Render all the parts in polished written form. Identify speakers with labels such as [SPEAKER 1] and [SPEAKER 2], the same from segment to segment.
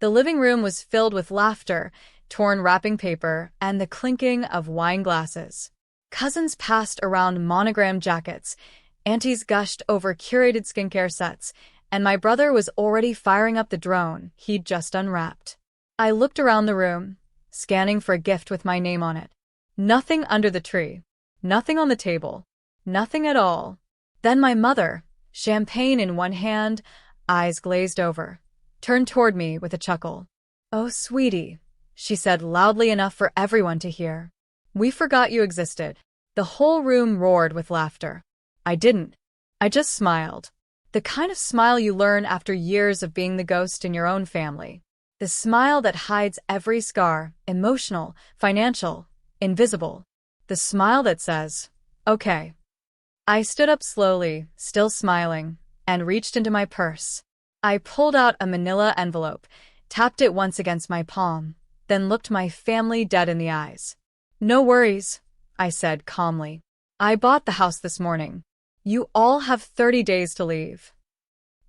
[SPEAKER 1] The living room was filled with laughter, torn wrapping paper, and the clinking of wine glasses. Cousins passed around monogrammed jackets, aunties gushed over curated skincare sets, and my brother was already firing up the drone he'd just unwrapped. I looked around the room, scanning for a gift with my name on it. Nothing under the tree. Nothing on the table. Nothing at all. Then my mother, champagne in one hand, eyes glazed over, turned toward me with a chuckle. "Oh, sweetie," she said loudly enough for everyone to hear. "We forgot you existed." The whole room roared with laughter. I didn't. I just smiled. The kind of smile you learn after years of being the ghost in your own family. The smile that hides every scar, emotional, financial, invisible. The smile that says, "Okay." I stood up slowly, still smiling, and reached into my purse. I pulled out a manila envelope, tapped it once against my palm, then looked my family dead in the eyes. "No worries," I said calmly. "I bought the house this morning. You all have 30 days to leave."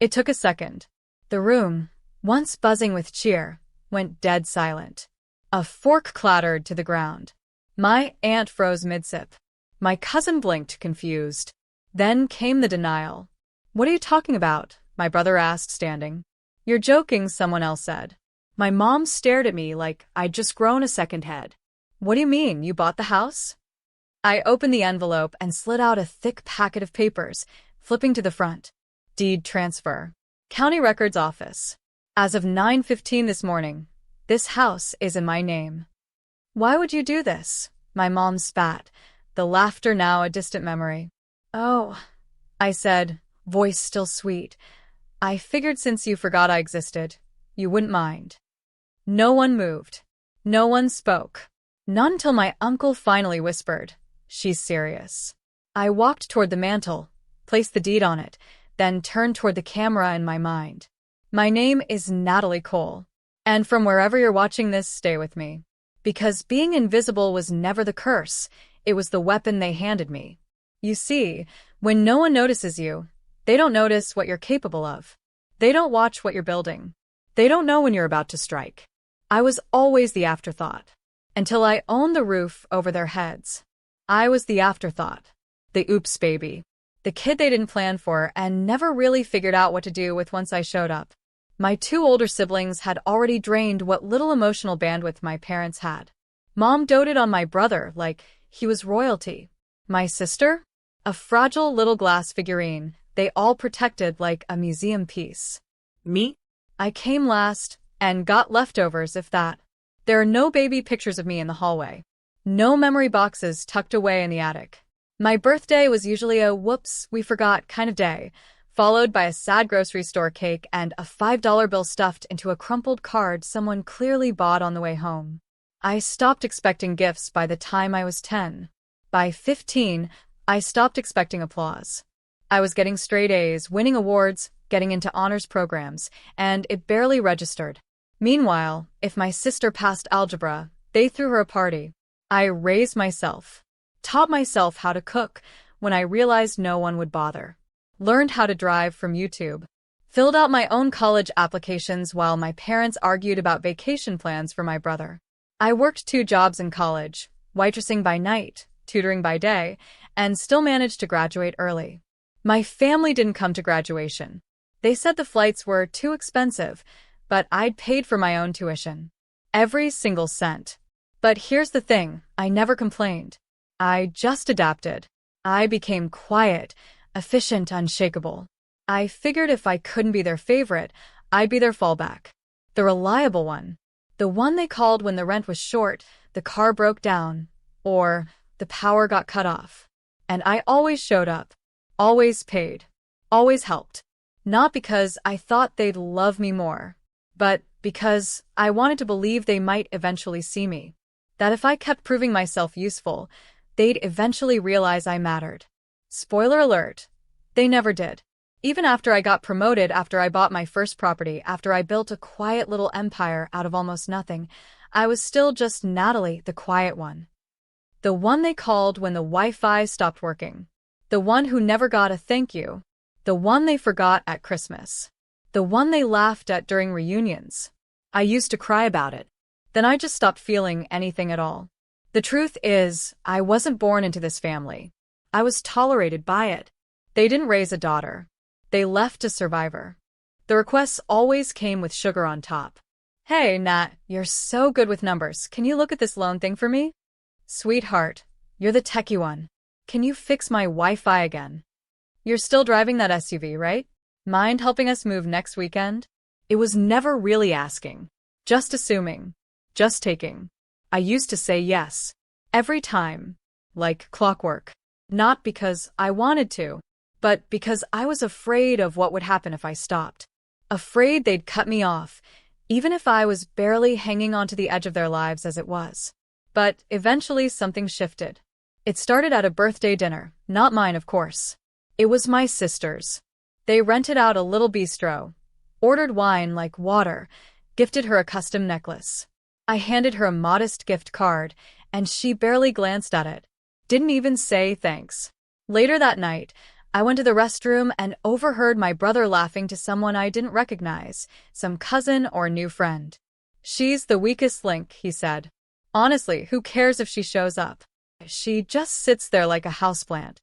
[SPEAKER 1] It took a second. The room, once buzzing with cheer, went dead silent. A fork clattered to the ground. My aunt froze mid-sip. My cousin blinked, confused. Then came the denial. "What are you talking about?" my brother asked, standing. "You're joking," someone else said. My mom stared at me like I'd just grown a second head. "What do you mean, you bought the house?" I opened the envelope and slid out a thick packet of papers, flipping to the front. Deed transfer. County Records Office. As of 9:15 this morning, this house is in my name. "Why would you do this?" my mom spat, the laughter now a distant memory. "Oh," I said, voice still sweet. "I figured since you forgot I existed, you wouldn't mind." No one moved. No one spoke. Not until my uncle finally whispered, "She's serious." I walked toward the mantel, placed the deed on it, then turned toward the camera in my mind. My name is Natalie Cole. And from wherever you're watching this, stay with me. Because being invisible was never the curse, it was the weapon they handed me. You see, when no one notices you, they don't notice what you're capable of. They don't watch what you're building. They don't know when you're about to strike. I was always the afterthought. Until I owned the roof over their heads. I was the afterthought. The oops baby. The kid they didn't plan for and never really figured out what to do with once I showed up. My two older siblings had already drained what little emotional bandwidth my parents had. Mom doted on my brother like he was royalty. My sister? A fragile little glass figurine they all protected like a museum piece. Me? I came last and got leftovers, if that. There are no baby pictures of me in the hallway. No memory boxes tucked away in the attic. My birthday was usually a whoops, we forgot kind of day, followed by a sad grocery store cake and a $5 bill stuffed into a crumpled card someone clearly bought on the way home. I stopped expecting gifts by the time I was 10. By 15, I stopped expecting applause. I was getting straight A's, winning awards, getting into honors programs, and it barely registered. Meanwhile, if my sister passed algebra, they threw her a party. I raised myself, taught myself how to cook when I realized no one would bother, learned how to drive from YouTube, filled out my own college applications while my parents argued about vacation plans for my brother. I worked 2 jobs in college, waitressing by night, tutoring by day, and still managed to graduate early. My family didn't come to graduation. They said the flights were too expensive, but I'd paid for my own tuition. Every single cent. But here's the thing, I never complained. I just adapted. I became quiet, efficient, unshakable. I figured if I couldn't be their favorite, I'd be their fallback. The reliable one. The one they called when the rent was short, the car broke down, or the power got cut off. And I always showed up. Always paid. Always helped. Not because I thought they'd love me more, but because I wanted to believe they might eventually see me. That if I kept proving myself useful, they'd eventually realize I mattered. Spoiler alert, they never did. Even after I got promoted, after I bought my first property, after I built a quiet little empire out of almost nothing, I was still just Natalie, the quiet one. The one they called when the Wi-Fi stopped working. The one who never got a thank you. The one they forgot at Christmas. The one they laughed at during reunions. I used to cry about it. Then I just stopped feeling anything at all. The truth is, I wasn't born into this family. I was tolerated by it. They didn't raise a daughter. They left a survivor. The requests always came with sugar on top. Hey, Nat, you're so good with numbers. Can you look at this loan thing for me? Sweetheart, you're the techie one. Can you fix my Wi-Fi again? You're still driving that SUV, right? Mind helping us move next weekend? It was never really asking. Just assuming. Just taking. I used to say yes. Every time. Like clockwork. Not because I wanted to, but because I was afraid of what would happen if I stopped. Afraid they'd cut me off, even if I was barely hanging onto the edge of their lives as it was. But eventually something shifted. It started at a birthday dinner, not mine, of course. It was my sister's. They rented out a little bistro, ordered wine like water, gifted her a custom necklace. I handed her a modest gift card, and she barely glanced at it. Didn't even say thanks. Later that night, I went to the restroom and overheard my brother laughing to someone I didn't recognize, some cousin or new friend. She's the weakest link, he said. Honestly, who cares if she shows up? She just sits there like a houseplant.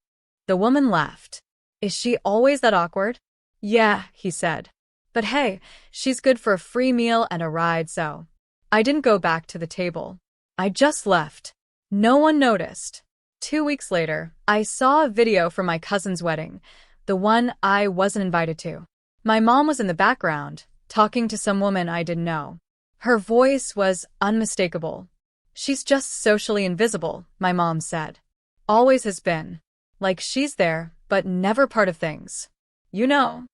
[SPEAKER 1] The woman laughed. Is she always that awkward? Yeah, he said. But hey, she's good for a free meal and a ride, so. I didn't go back to the table. I just left. No one noticed. 2 weeks later, I saw a video from my cousin's wedding, the one I wasn't invited to. My mom was in the background, talking to some woman I didn't know. Her voice was unmistakable. She's just socially invisible, my mom said. Always has been. Like she's there, but never part of things. You know.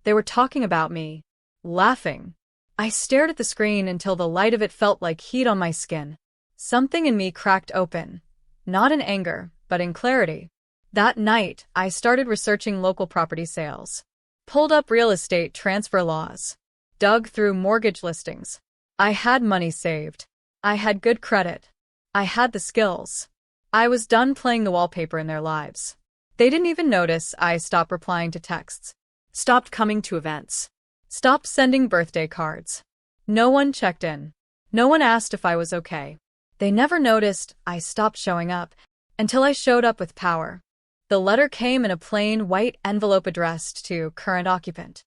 [SPEAKER 1] They were talking about me. Laughing. I stared at the screen until the light of it felt like heat on my skin. Something in me cracked open. Not in anger, but in clarity. That night, I started researching local property sales. Pulled up real estate transfer laws. Dug through mortgage listings. I had money saved. I had good credit. I had the skills. I was done playing the wallpaper in their lives. They didn't even notice I stopped replying to texts. Stopped coming to events. Stopped sending birthday cards. No one checked in. No one asked if I was okay. They never noticed I stopped showing up until I showed up with power. The letter came in a plain white envelope addressed to current occupant.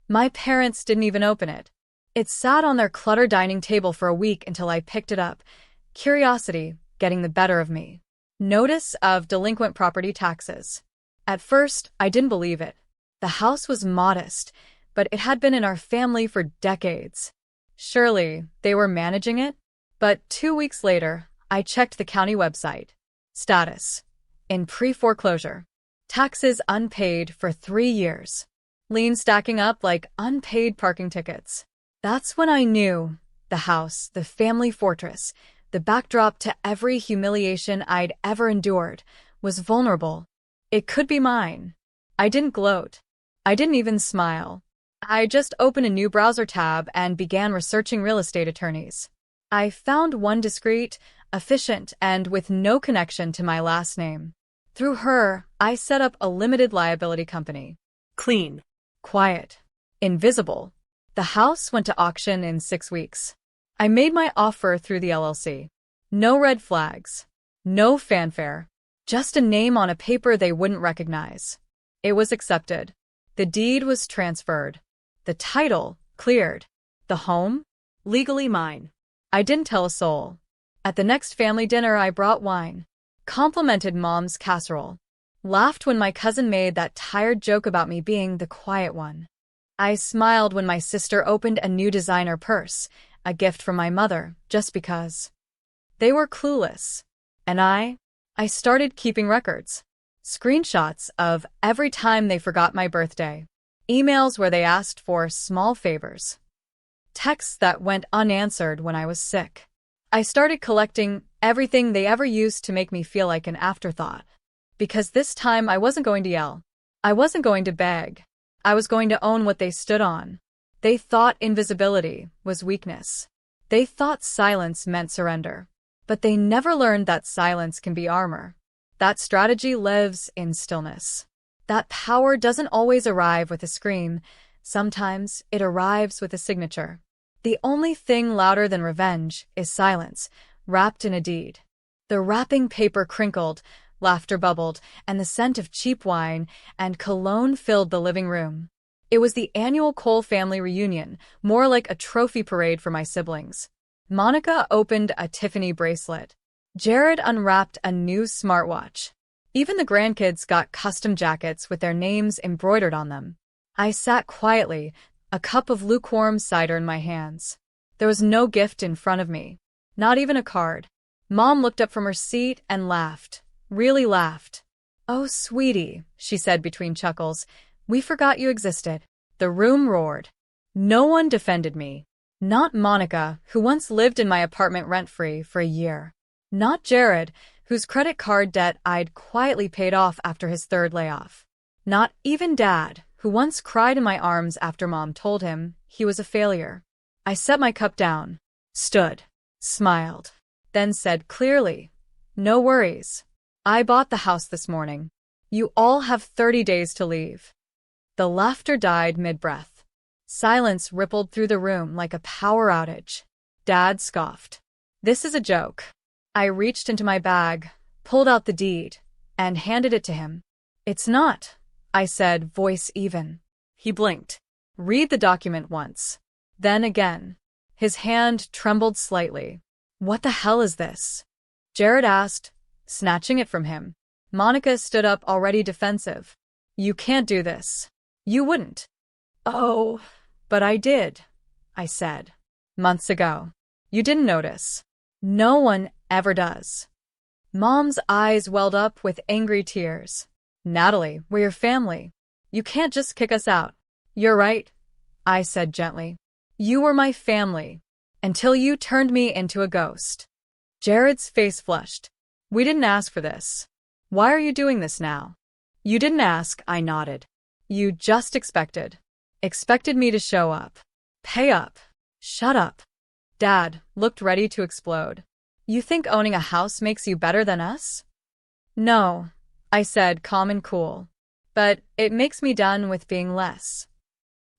[SPEAKER 1] My parents didn't even open it. It sat on their cluttered dining table for a week until I picked it up, curiosity getting the better of me. Notice of delinquent property taxes. At first, I didn't believe it. The house was modest, but it had been in our family for decades. Surely, they were managing it? But 2 weeks later, I checked the county website. Status. In pre-foreclosure. Taxes unpaid for 3 years. Lien stacking up like unpaid parking tickets. That's when I knew the house, the family fortress, the backdrop to every humiliation I'd ever endured, was vulnerable. It could be mine. I didn't gloat. I didn't even smile. I just opened a new browser tab and began researching real estate attorneys. I found one discreet, efficient, and with no connection to my last name. Through her, I set up a limited liability company. Clean. Quiet. Invisible. The house went to auction in 6 weeks. I made my offer through the LLC. No red flags. No fanfare. Just a name on a paper they wouldn't recognize. It was accepted. The deed was transferred. The title cleared. The home? Legally mine. I didn't tell a soul. At the next family dinner, I brought wine. Complimented Mom's casserole. Laughed when my cousin made that tired joke about me being the quiet one. I smiled when my sister opened a new designer purse, a gift from my mother, just because. They were clueless. And I started keeping records. Screenshots of every time they forgot my birthday. Emails where they asked for small favors. Texts that went unanswered when I was sick. I started collecting everything they ever used to make me feel like an afterthought. Because this time I wasn't going to yell. I wasn't going to beg. I was going to own what they stood on. They thought invisibility was weakness. They thought silence meant surrender. But they never learned that silence can be armor. That strategy lives in stillness. That power doesn't always arrive with a scream. Sometimes it arrives with a signature. The only thing louder than revenge is silence, wrapped in a deed. The wrapping paper crinkled, laughter bubbled, and the scent of cheap wine and cologne filled the living room. It was the annual Cole family reunion, more like a trophy parade for my siblings. Monica opened a Tiffany bracelet. Jared unwrapped a new smartwatch. Even the grandkids got custom jackets with their names embroidered on them. I sat quietly, a cup of lukewarm cider in my hands. There was no gift in front of me, not even a card. Mom looked up from her seat and laughed, really laughed. "Oh, sweetie," she said between chuckles, "we forgot you existed." The room roared. No one defended me. Not Monica, who once lived in my apartment rent-free for a year. Not Jared, whose credit card debt I'd quietly paid off after his third layoff. Not even Dad, who once cried in my arms after Mom told him he was a failure. I set my cup down, stood, smiled, then said clearly, "No worries. I bought the house this morning. You all have 30 days to leave." The laughter died mid-breath. Silence rippled through the room like a power outage. Dad scoffed. "This is a joke." I reached into my bag, pulled out the deed, and handed it to him. "It's not," I said, voice even. He blinked. "Read the document once." Then again. His hand trembled slightly. "What the hell is this?" Jared asked, snatching it from him. Monica stood up, already defensive. "You can't do this. You wouldn't." "Oh, but I did," I said. "Months ago. You didn't notice. No one ever does." Mom's eyes welled up with angry tears. "Natalie, we're your family. You can't just kick us out." "You're right," I said gently. "You were my family, until you turned me into a ghost." Jared's face flushed. "We didn't ask for this. Why are you doing this now?" "You didn't ask," I nodded. "You just expected. Expected me to show up. Pay up. Shut up." Dad looked ready to explode. "You think owning a house makes you better than us?" "No," I said, calm and cool. "But it makes me done with being less."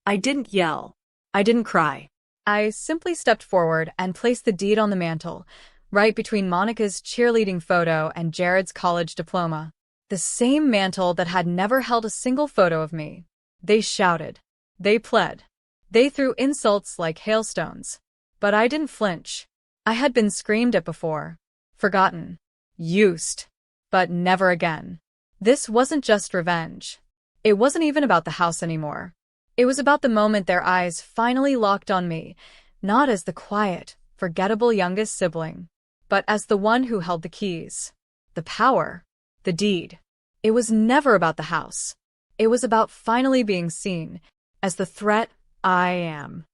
[SPEAKER 1] I didn't yell. I didn't cry. I simply stepped forward and placed the deed on the mantel, right between Monica's cheerleading photo and Jared's college diploma. The same mantel that had never held a single photo of me. They shouted. They pled. They threw insults like hailstones. But I didn't flinch. I had been screamed at before. Forgotten. Used. But never again. This wasn't just revenge. It wasn't even about the house anymore. It was about the moment their eyes finally locked on me, not as the quiet, forgettable youngest sibling, but as the one who held the keys. The power. The deed. It was never about the house. It was about finally being seen as the threat I am.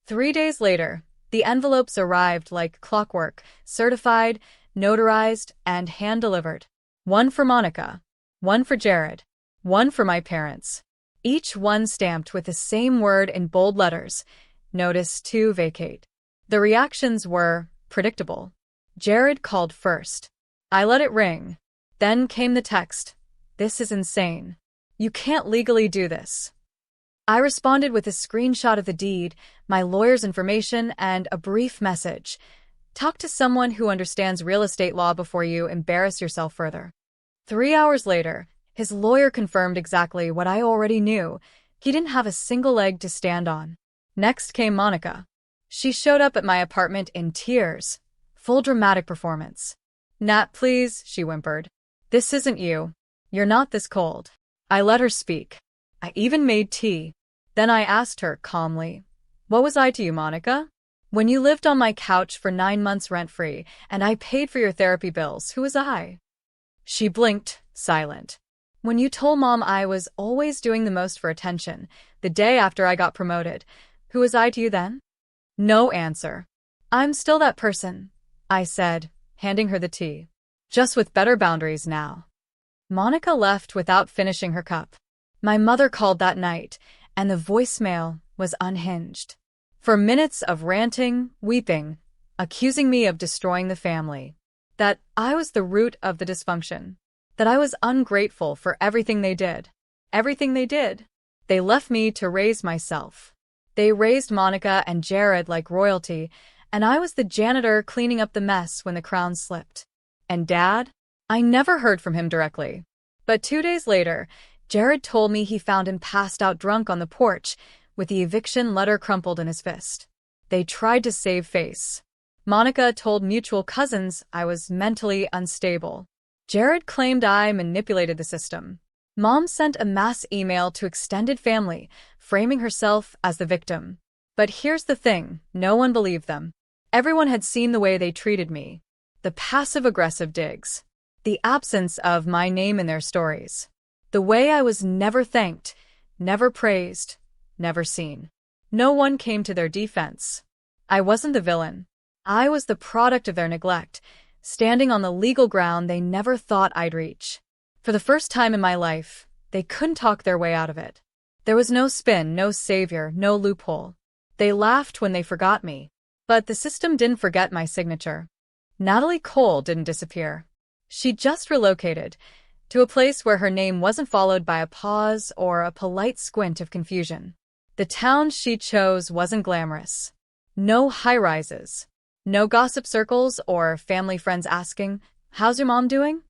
[SPEAKER 1] 3 days later, the envelopes arrived like clockwork, certified, notarized, and hand-delivered. One for Monica, one for Jared, one for my parents. Each one stamped with the same word in bold letters, notice to vacate. The reactions were predictable. Jared called first. I let it ring. Then came the text, "This is insane. You can't legally do this." I responded with a screenshot of the deed, my lawyer's information, and a brief message. Talk to someone who understands real estate law before you embarrass yourself further. 3 hours later, his lawyer confirmed exactly what I already knew. He didn't have a single leg to stand on. Next came Monica. She showed up at my apartment in tears. Full dramatic performance. "Nat, please," she whimpered. "This isn't you. You're not this cold." I let her speak. I even made tea. Then I asked her calmly, "What was I to you, Monica? When you lived on my couch for 9 months rent-free and I paid for your therapy bills, who was I?" She blinked, silent. "When you told Mom I was always doing the most for attention, the day after I got promoted, who was I to you then?" No answer. "I'm still that person," I said, handing her the tea. "Just with better boundaries now." Monica left without finishing her cup. My mother called that night, and the voicemail was unhinged. For minutes of ranting, weeping, accusing me of destroying the family. That I was the root of the dysfunction. That I was ungrateful for everything they did. Everything they did. They left me to raise myself. They raised Monica and Jared like royalty, and I was the janitor cleaning up the mess when the crown slipped. And Dad? I never heard from him directly. But 2 days later, Jared told me he found him passed out drunk on the porch, with the eviction letter crumpled in his fist. They tried to save face. Monica told mutual cousins I was mentally unstable. Jared claimed I manipulated the system. Mom sent a mass email to extended family, framing herself as the victim. But here's the thing, no one believed them. Everyone had seen the way they treated me. The passive-aggressive digs. The absence of my name in their stories. The way I was never thanked, never praised, never seen. No one came to their defense. I wasn't the villain. I was the product of their neglect, standing on the legal ground they never thought I'd reach. For the first time in my life, they couldn't talk their way out of it. There was no spin, no savior, no loophole. They laughed when they forgot me. But the system didn't forget my signature. Natalie Cole didn't disappear. She just relocated to a place where her name wasn't followed by a pause or a polite squint of confusion. The town she chose wasn't glamorous. No high-rises. No gossip circles or family friends asking, "How's your mom doing?"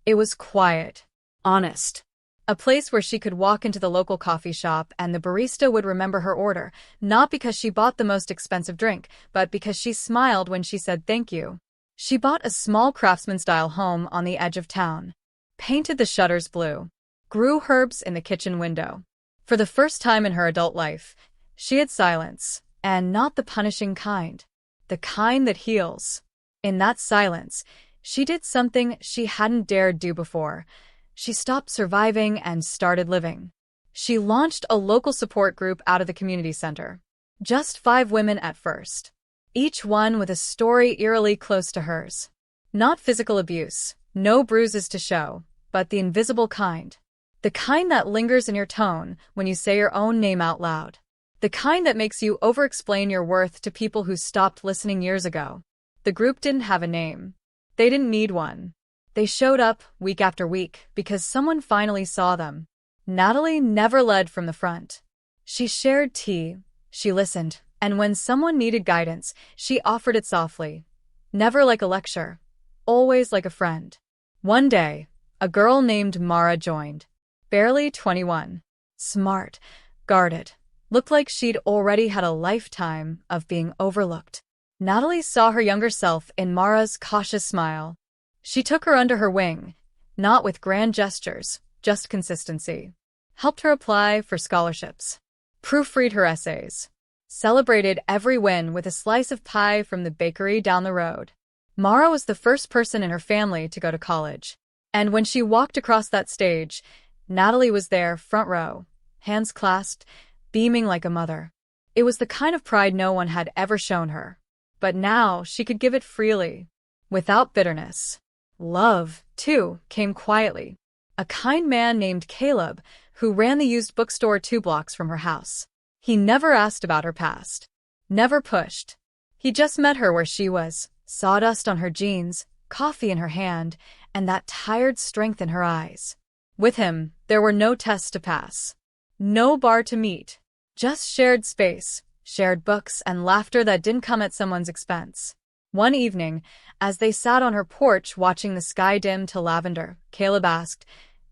[SPEAKER 1] It was quiet, honest. A place where she could walk into the local coffee shop and the barista would remember her order, not because she bought the most expensive drink, but because she smiled when she said thank you. She bought a small craftsman-style home on the edge of town, painted the shutters blue, grew herbs in the kitchen window. For the first time in her adult life, she had silence, and not the punishing kind. The kind that heals. In that silence, she did something she hadn't dared do before. She stopped surviving and started living. She launched a local support group out of the community center. Just 5 women at first. Each one with a story eerily close to hers. Not physical abuse, no bruises to show, but the invisible kind. The kind that lingers in your tone when you say your own name out loud. The kind that makes you over-explain your worth to people who stopped listening years ago. The group didn't have a name. They didn't need one. They showed up week after week because someone finally saw them. Natalie never led from the front. She shared tea, she listened, and when someone needed guidance, she offered it softly. Never like a lecture, always like a friend. One day, a girl named Mara joined. Barely 21. Smart, guarded. Looked like she'd already had a lifetime of being overlooked. Natalie saw her younger self in Mara's cautious smile. She took her under her wing, not with grand gestures, just consistency. Helped her apply for scholarships. Proofread her essays. Celebrated every win with a slice of pie from the bakery down the road. Mara was the first person in her family to go to college. And when she walked across that stage, Natalie was there, front row, hands clasped, beaming like a mother. It was the kind of pride no one had ever shown her. But now she could give it freely, without bitterness. Love, too, came quietly. A kind man named Caleb, who ran the used bookstore 2 blocks from her house. He never asked about her past. Never pushed. He just met her where she was, sawdust on her jeans, coffee in her hand, and that tired strength in her eyes. With him, there were no tests to pass. No bar to meet. Just shared space, shared books, and laughter that didn't come at someone's expense. One evening, as they sat on her porch watching the sky dim to lavender, Caleb asked,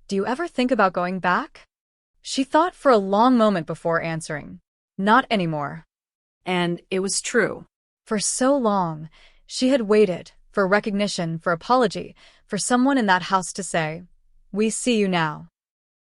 [SPEAKER 1] "Do you ever think about going back?" She thought for a long moment before answering. Not anymore. And it was true. For so long, she had waited for recognition, for apology, for someone in that house to say, "We see you now."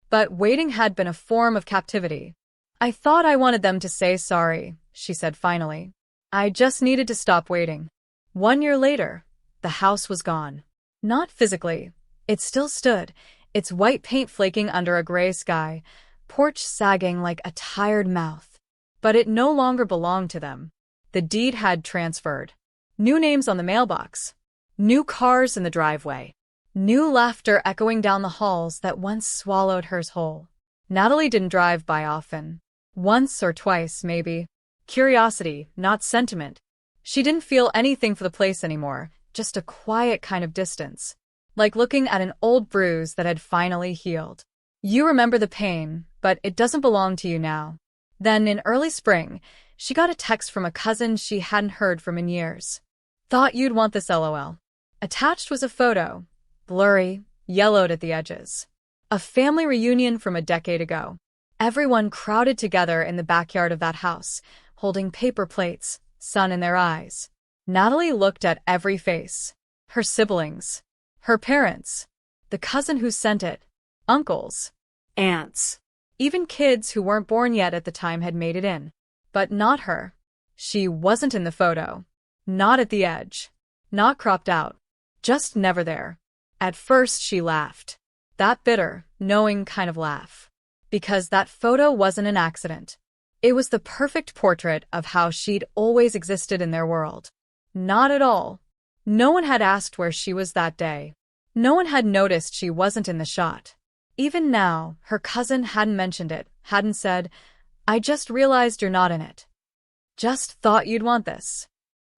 [SPEAKER 1] But waiting had been a form of captivity. "I thought I wanted them to say sorry," she said finally. "I just needed to stop waiting." 1 year later, the house was gone. Not physically. It still stood, its white paint flaking under a gray sky, porch sagging like a tired mouth. But it no longer belonged to them. The deed had transferred. New names on the mailbox. New cars in the driveway. New laughter echoing down the halls that once swallowed hers whole. Natalie didn't drive by often. Once or twice, maybe. Curiosity, not sentiment. She didn't feel anything for the place anymore, just a quiet kind of distance. Like looking at an old bruise that had finally healed. You remember the pain, but it doesn't belong to you now. Then, in early spring, she got a text from a cousin she hadn't heard from in years. Thought you'd want this LOL. Attached was a photo, blurry, yellowed at the edges. A family reunion from a decade ago. Everyone crowded together in the backyard of that house, holding paper plates, sun in their eyes. Natalie looked at every face. Her siblings. Her parents. The cousin who sent it. Uncles. Aunts. Even kids who weren't born yet at the time had made it in. But not her. She wasn't in the photo. Not at the edge. Not cropped out. Just never there. At first she laughed. That bitter, knowing kind of laugh. Because that photo wasn't an accident. It was the perfect portrait of how she'd always existed in their world. Not at all. No one had asked where she was that day. No one had noticed she wasn't in the shot. Even now, her cousin hadn't mentioned it, hadn't said, "I just realized you're not in it. Just thought you'd want this."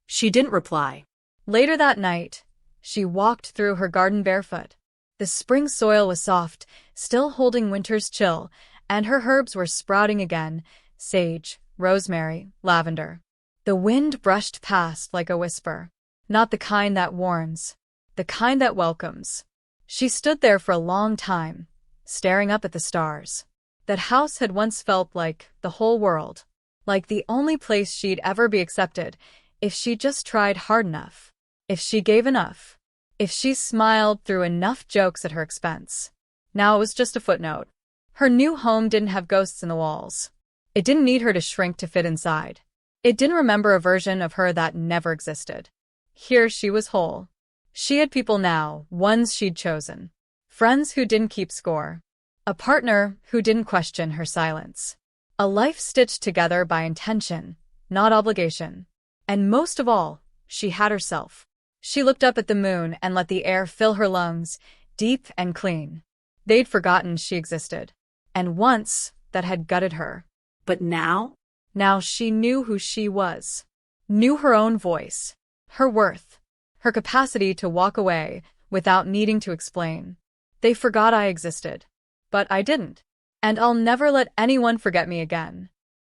[SPEAKER 2] She didn't reply.
[SPEAKER 1] Later that night, she walked through her garden barefoot. The spring soil was soft, still holding winter's chill, and her herbs were sprouting again, sage, rosemary, lavender. The wind brushed past like a whisper. Not the kind that warns, the kind that welcomes. She stood there for a long time, staring up at the stars. That house had once felt like the whole world, like the only place she'd ever be accepted, if she just tried hard enough, if she gave enough, if she smiled through enough jokes at her expense. Now it was just a footnote. Her new home didn't have ghosts in the walls. It didn't need her to shrink to fit inside. It didn't remember a version of her that never existed. Here she was whole. She had people now, ones she'd chosen. Friends who didn't keep score. A partner who didn't question her silence. A life stitched together by intention, not obligation. And most of all, she had herself. She looked up at the moon and let the air fill her lungs, deep and clean. They'd forgotten she existed. And once, that had gutted her.
[SPEAKER 2] But now?
[SPEAKER 1] Now she knew who she was. Knew her own voice. Her worth. Her capacity to walk away without needing to explain. They forgot I existed. But I didn't. And I'll never let anyone forget me again.